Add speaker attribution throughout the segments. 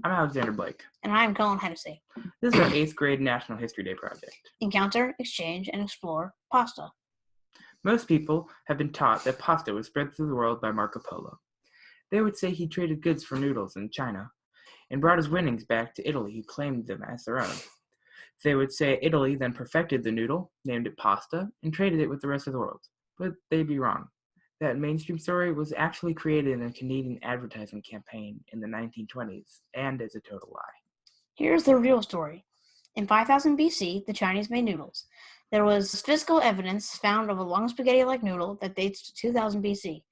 Speaker 1: I'm Alexander Blake.
Speaker 2: And I'm Colin Hennessey.
Speaker 1: This is our 8th grade National History Day project.
Speaker 2: Encounter, exchange, and explore pasta.
Speaker 1: Most people have been taught that pasta was spread through the world by Marco Polo. They would say he traded goods for noodles in China and brought his winnings back to Italy, who claimed them as their own. They would say Italy then perfected the noodle, named it pasta, and traded it with the rest of the world. But they'd be wrong. That mainstream story was actually created in a Canadian advertising campaign in the 1920s, and is a total lie.
Speaker 2: Here's the real story. In 5000 BC, the Chinese made noodles. There was physical evidence found of a long spaghetti-like noodle that dates to 2000 BC.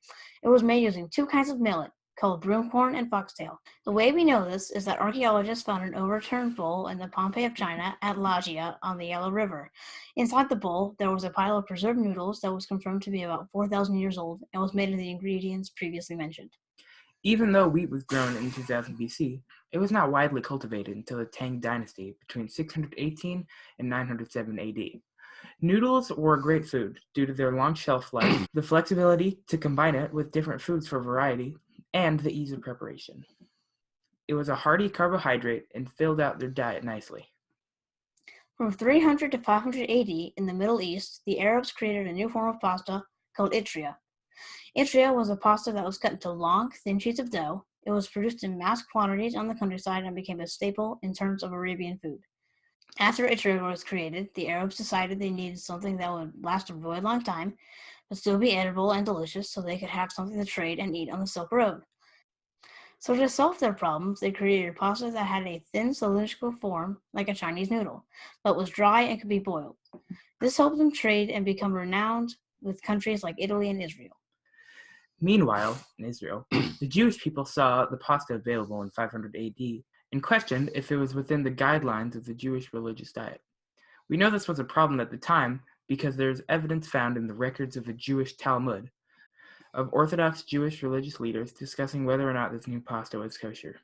Speaker 2: It was made using two kinds of millet, called broomcorn and foxtail. The way we know this is that archaeologists found an overturned bowl in the Pompeii of China at Lagia on the Yellow River. Inside the bowl, there was a pile of preserved noodles that was confirmed to be about 4,000 years old and was made of the ingredients previously mentioned.
Speaker 1: Even though wheat was grown in 2000 BC, it was not widely cultivated until the Tang Dynasty between 618 and 907 AD. Noodles were a great food due to their long shelf life, the flexibility to combine it with different foods for variety, and the ease of preparation. It was a hearty carbohydrate and filled out their diet nicely.
Speaker 2: From 300 to 500 AD in the Middle East, the Arabs created a new form of pasta called itria. Itria was a pasta that was cut into long, thin sheets of dough. It was produced in mass quantities on the countryside and became a staple in terms of Arabian food. After itria was created, the Arabs decided they needed something that would last a really long time, but still be edible and delicious so they could have something to trade and eat on the Silk Road. So to solve their problems, they created pasta that had a thin cylindrical form, like a Chinese noodle, but was dry and could be boiled. This helped them trade and become renowned with countries like Italy and Israel.
Speaker 1: Meanwhile, in Israel, the Jewish people saw the pasta available in 500 AD and questioned if it was within the guidelines of the Jewish religious diet. We know this was a problem at the time because there is evidence found in the records of the Jewish Talmud of Orthodox Jewish religious leaders discussing whether or not this new pasta was kosher.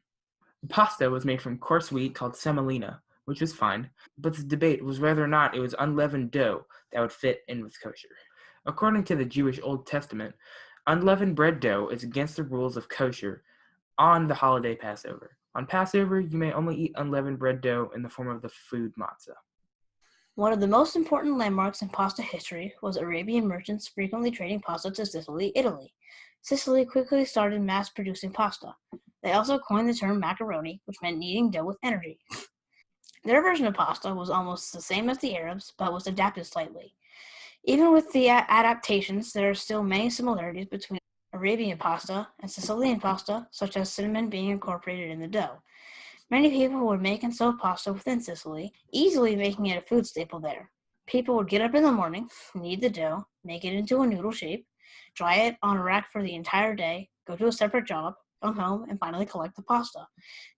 Speaker 1: The pasta was made from coarse wheat called semolina, which was fine, but the debate was whether or not it was unleavened dough that would fit in with kosher. According to the Jewish Old Testament, unleavened bread dough is against the rules of kosher on the holiday Passover. On Passover, you may only eat unleavened bread dough in the form of the food matzah.
Speaker 2: One of the most important landmarks in pasta history was Arabian merchants frequently trading pasta to Sicily, Italy. Sicily quickly started mass-producing pasta. They also coined the term macaroni, which meant kneading dough with energy. Their version of pasta was almost the same as the Arabs, but was adapted slightly. Even with the adaptations, there are still many similarities between Arabian pasta and Sicilian pasta, such as cinnamon being incorporated in the dough. Many people would make and sell pasta within Sicily, easily making it a food staple there. People would get up in the morning, knead the dough, make it into a noodle shape, dry it on a rack for the entire day, go to a separate job, come home, and finally collect the pasta.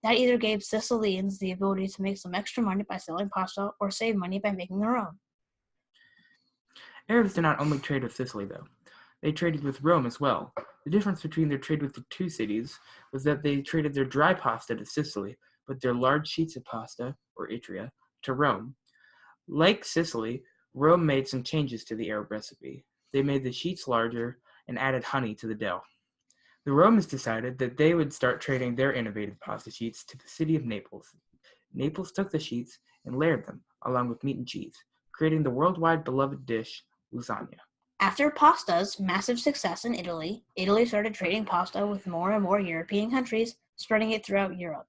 Speaker 2: That either gave Sicilians the ability to make some extra money by selling pasta or save money by making their own.
Speaker 1: Arabs did not only trade with Sicily, though. They traded with Rome as well. The difference between their trade with the two cities was that they traded their dry pasta to Sicily, but their large sheets of pasta, or itria, to Rome. Like Sicily, Rome made some changes to the Arab recipe. They made the sheets larger and added honey to the dough. The Romans decided that they would start trading their innovative pasta sheets to the city of Naples. Naples took the sheets and layered them, along with meat and cheese, creating the worldwide beloved dish, lasagna.
Speaker 2: After pasta's massive success in Italy, Italy started trading pasta with more and more European countries, spreading it throughout Europe.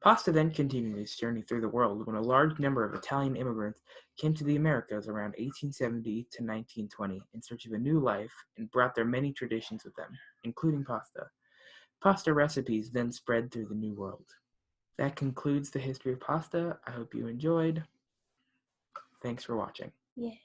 Speaker 1: Pasta then continued its journey through the world when a large number of Italian immigrants came to the Americas around 1870 to 1920 in search of a new life and brought their many traditions with them, including pasta. Pasta recipes then spread through the New World. That concludes the history of pasta. I hope you enjoyed. Thanks for watching.
Speaker 2: Yay.